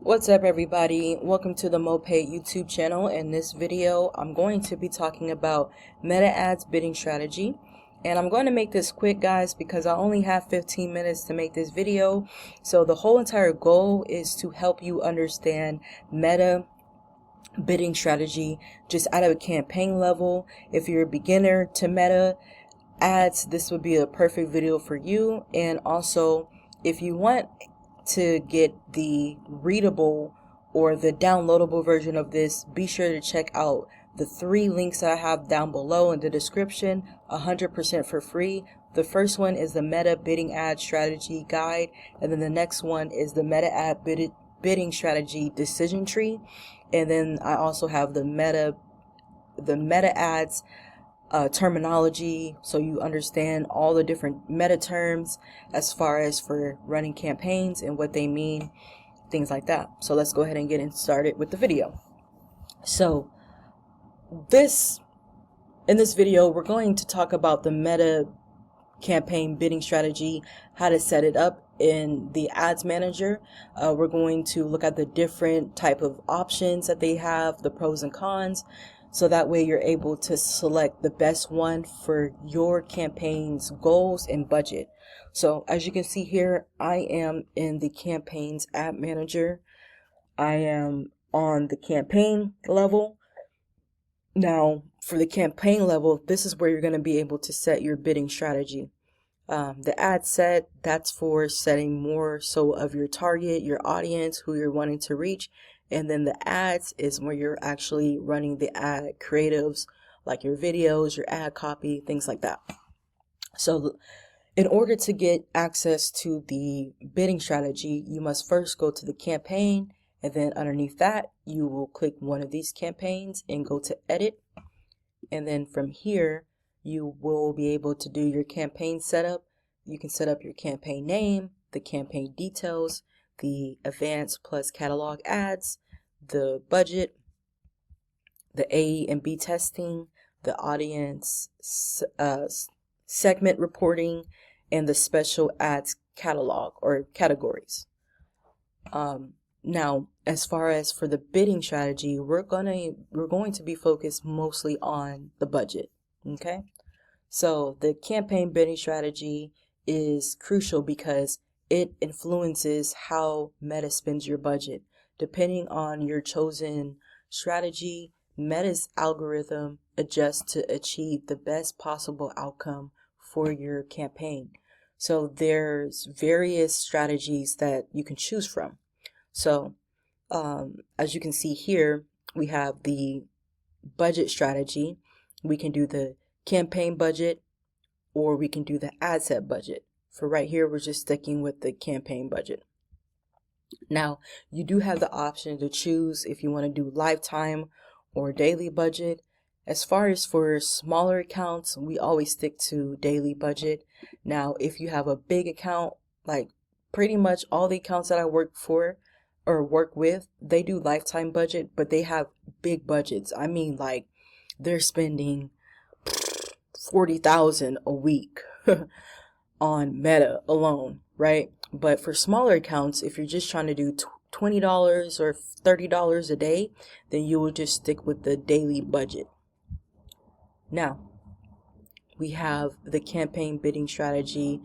What's up, everybody? Welcome to the Moped YouTube channel. In this video, I'm going to be talking about meta ads bidding strategy. And I'm going to make this quick, guys, because I only have 15 minutes to make this video. So the whole entire goal is to help you understand meta bidding strategy just at a campaign level. If you're a beginner to meta ads, this would be a perfect video for you. And also, if you want to get the readable or the downloadable version of this, be sure to check out the 3 links that I have down below in the description, 100% for free. The first one is the meta bidding ad strategy guide, and then the next one is the meta ad bidding strategy decision tree. And then I also have the meta ads terminology, so you understand all the different meta terms as far as for running campaigns and what they mean, things like that. So let's go ahead and get started with the video. So in this video, we're going to talk about the meta campaign bidding strategy, how to set it up in the ads manager. We're going to look at the different type of options that they have, the pros and cons, so that way you're able to select the best one for your campaign's goals and budget. So as you can see here, I am in the campaigns ad manager. I am on the campaign level. Now for the campaign level, this is where you're going to be able to set your bidding strategy. The ad set, that's for setting more so of your target, your audience, who you're wanting to reach. And then the ads is where you're actually running the ad creatives, like your videos, your ad copy, things like that. So in order to get access to the bidding strategy, you must first go to the campaign, and then underneath that, you will click one of these campaigns and go to edit. And then from here, you will be able to do your campaign setup. You can set up your campaign name, the campaign details, the advanced plus catalog ads, the budget, the A and B testing, the audience segment reporting, and the special ads catalog or categories. Now, as far as for the bidding strategy, we're going to be focused mostly on the budget. Okay, so the campaign bidding strategy is crucial because it influences how Meta spends your budget. Depending on your chosen strategy, Meta's algorithm adjusts to achieve the best possible outcome for your campaign. So there's various strategies that you can choose from. So as you can see here, we have the budget strategy. We can do the campaign budget, or we can do the ad set budget. For right here, we're just sticking with the campaign budget. Now, you do have the option to choose if you want to do lifetime or daily budget. As far as for smaller accounts, we always stick to daily budget. Now, if you have a big account, like pretty much all the accounts that I work for or work with, they do lifetime budget, but they have big budgets. I mean, like they're spending $40,000 a week on Meta alone, right? But for smaller accounts, if you're just trying to do $20 or $30 a day, then you will just stick with the daily budget. Now, we have the campaign bidding strategy,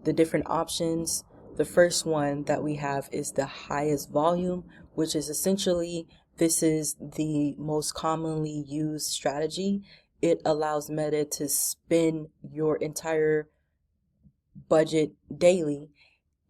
the different options. The first one that we have is the highest volume, which is essentially, this is the most commonly used strategy. It allows Meta to spin your entire budget daily,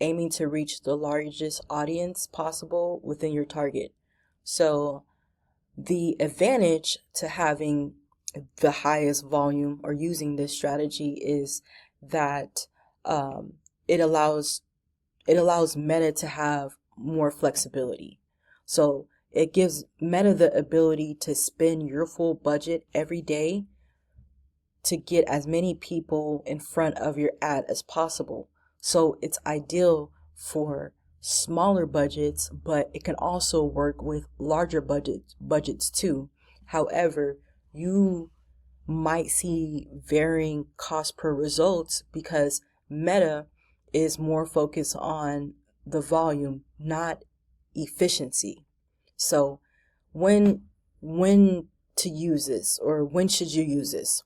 aiming to reach the largest audience possible within your target. So the advantage to having the highest volume or using this strategy is that it allows Meta to have more flexibility. So it gives Meta the ability to spend your full budget every day to get as many people in front of your ad as possible. So it's ideal for smaller budgets, but it can also work with larger budgets too. However, you might see varying cost per results because Meta is more focused on the volume, not efficiency. So when to use this, or when should you use this?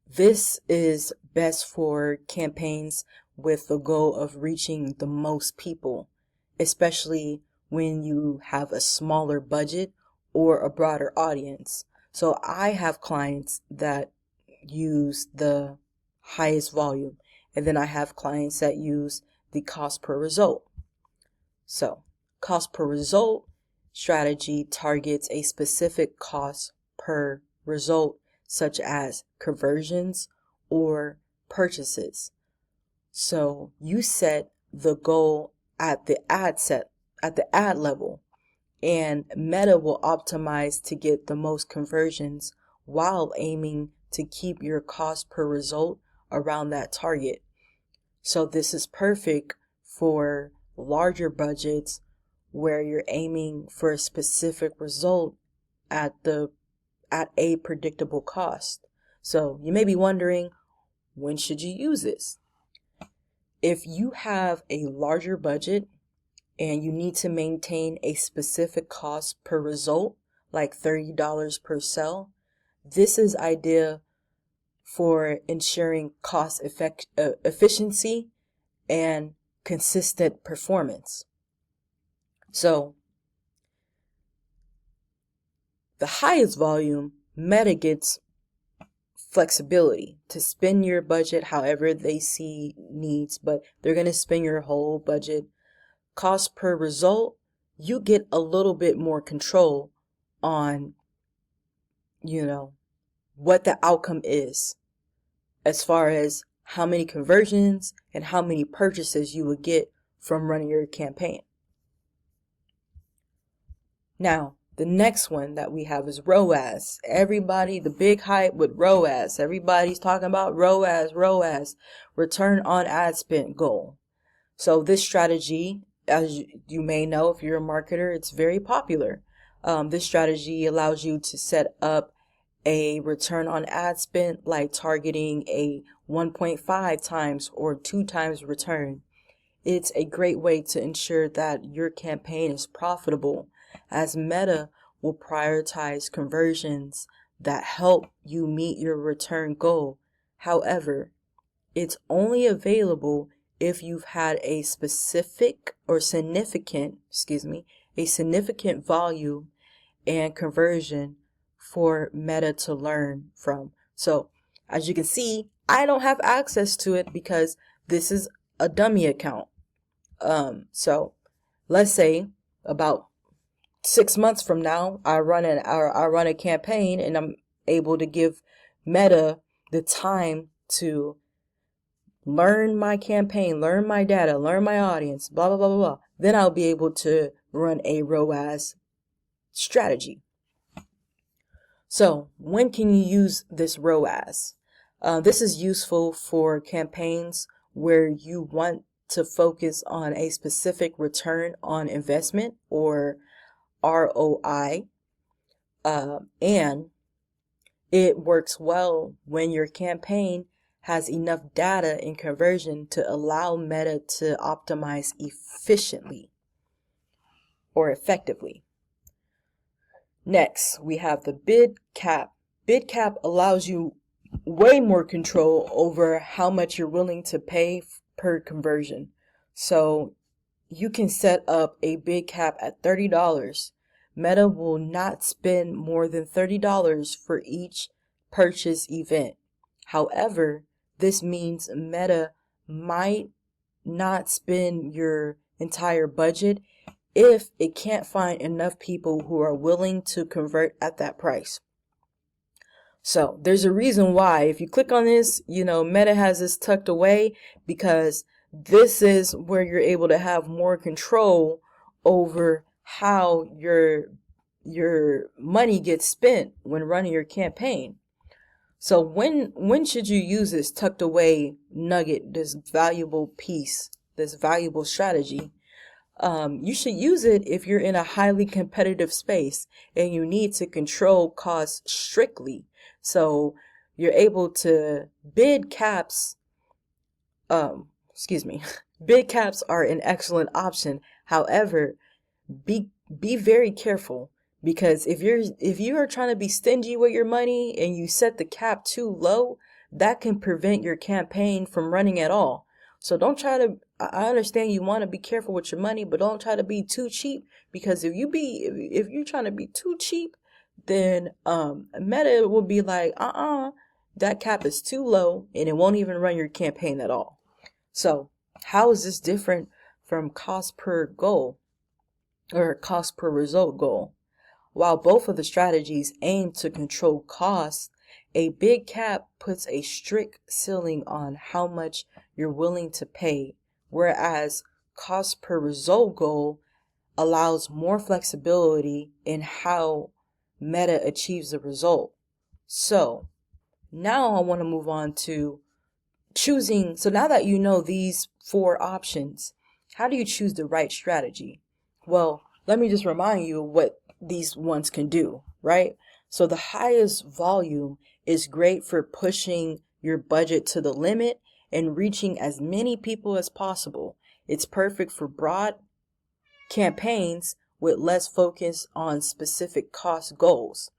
This is best for campaigns with the goal of reaching the most people, especially when you have a smaller budget or a broader audience. So I have clients that use the highest volume, and then I have clients that use the cost per result. So cost per result strategy targets a specific cost per result, such as conversions or purchases. So you set the goal at the ad level, and Meta will optimize to get the most conversions while aiming to keep your cost per result around that target. So this is perfect for larger budgets where you're aiming for a specific result at a predictable cost. So you may be wondering, when should you use this? If you have a larger budget and you need to maintain a specific cost per result, like $30 per sell, this is ideal for ensuring cost efficiency and consistent performance. So the highest volume, Meta gets flexibility to spend your budget however they see needs, but they're going to spend your whole budget. Cost per result, you get a little bit more control on, what the outcome is, as far as how many conversions and how many purchases you would get from running your campaign. Now, the next one that we have is ROAS. Everybody, the big hype with ROAS. Everybody's talking about ROAS, return on ad spend goal. So this strategy, as you may know, if you're a marketer, it's very popular. This strategy allows you to set up a return on ad spend, like targeting a 1.5 times or 2 times return. It's a great way to ensure that your campaign is profitable, as Meta will prioritize conversions that help you meet your return goal. However, it's only available if you've had a significant volume and conversion for Meta to learn from. So as you can see, I don't have access to it because this is a dummy account. So let's say about 6 months from now, I run a campaign and I'm able to give Meta the time to learn my campaign, learn my data, learn my audience, blah, blah, blah, blah, blah. Then I'll be able to run a ROAS strategy. So when can you use this ROAS? This is useful for campaigns where you want to focus on a specific return on investment, or ROI, and it works well when your campaign has enough data and conversion to allow Meta to optimize efficiently or effectively. Next, we have the bid cap. Bid cap allows you way more control over how much you're willing to pay per conversion. So you can set up a bid cap at $30. Meta will not spend more than $30 for each purchase event. However, this means Meta might not spend your entire budget if it can't find enough people who are willing to convert at that price. So there's a reason why, if you click on this, Meta has this tucked away, because this is where you're able to have more control over how your money gets spent when running your campaign. So when should you use this tucked away nugget, this valuable piece, this valuable strategy? You should use it if you're in a highly competitive space and you need to control costs strictly. So you're able to bid caps are an excellent option. However, be very careful, because if you are trying to be stingy with your money and you set the cap too low, that can prevent your campaign from running at all. So don't try to, I understand you want to be careful with your money, but don't try to be too cheap, because if you're trying to be too cheap, then Meta will be like, that cap is too low, and it won't even run your campaign at all. So how is this different from cost per goal or cost per result goal? While both of the strategies aim to control costs, a big cap puts a strict ceiling on how much you're willing to pay, whereas cost per result goal allows more flexibility in how Meta achieves the result. So now I want to move on to choosing. So now that you know these 4 options, how do you choose the right strategy? Well, let me just remind you what these ones can do, right? So the highest volume is great for pushing your budget to the limit and reaching as many people as possible. It's perfect for broad campaigns with less focus on specific cost goals.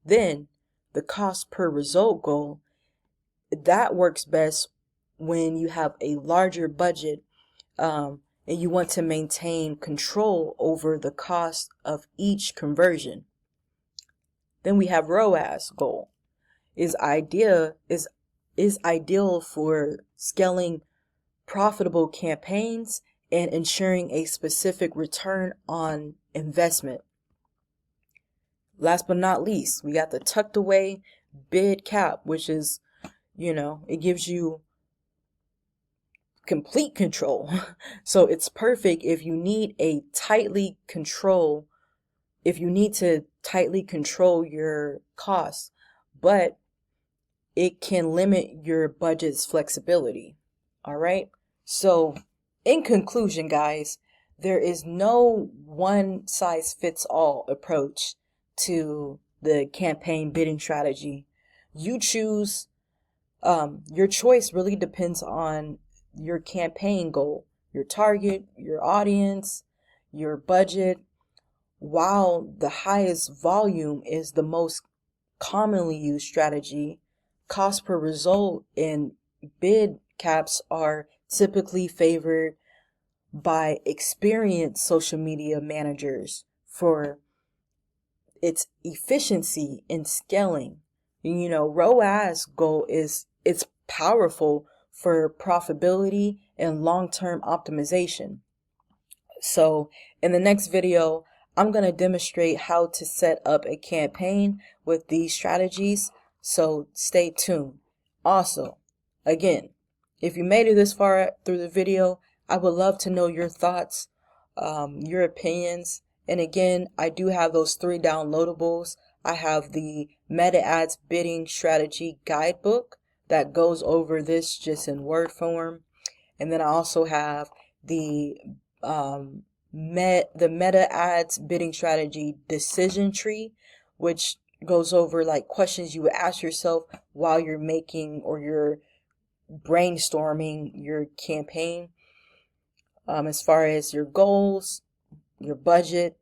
Then the cost per result goal, that works best when you have a larger budget, and you want to maintain control over the cost of each conversion. Then we have ROAS goal. Is ideal for scaling profitable campaigns and ensuring a specific return on investment. Last but not least, we got the tucked away bid cap, which is, it gives you complete control. So it's perfect if you need to tightly control your costs, but it can limit your budget's flexibility. All right. So in conclusion, guys, there is no one size fits all approach to the campaign bidding strategy. You choose, your choice really depends on your campaign goal, your target, your audience, your budget. While the highest volume is the most commonly used strategy, cost per result and bid caps are typically favored by experienced social media managers for its efficiency in scaling. ROAS goal it's powerful for profitability and long-term optimization. So in the next video, I'm going to demonstrate how to set up a campaign with these strategies. So stay tuned. Also, again, if you made it this far through the video, I would love to know your thoughts, your opinions. And again, I do have those 3 downloadables. I have the Meta Ads Bidding Strategy Guidebook that goes over this just in Word form. And then I also have the Meta Ads Bidding Strategy Decision Tree, which goes over like questions you would ask yourself while you're making or you're brainstorming your campaign, as far as your goals, your budget.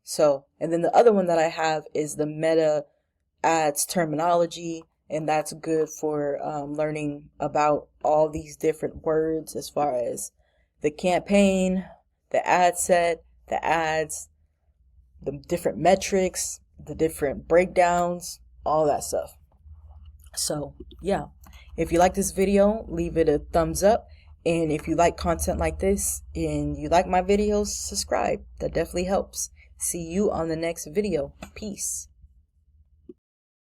So, and then the other one that I have is the Meta Ads Terminology, and that's good for learning about all these different words as far as the campaign, the ad set, the ads, the different metrics, the different breakdowns, all that stuff. So yeah, if you like this video, leave it a thumbs up. And if you like content like this and you like my videos, subscribe. That definitely helps. See you on the next video. Peace.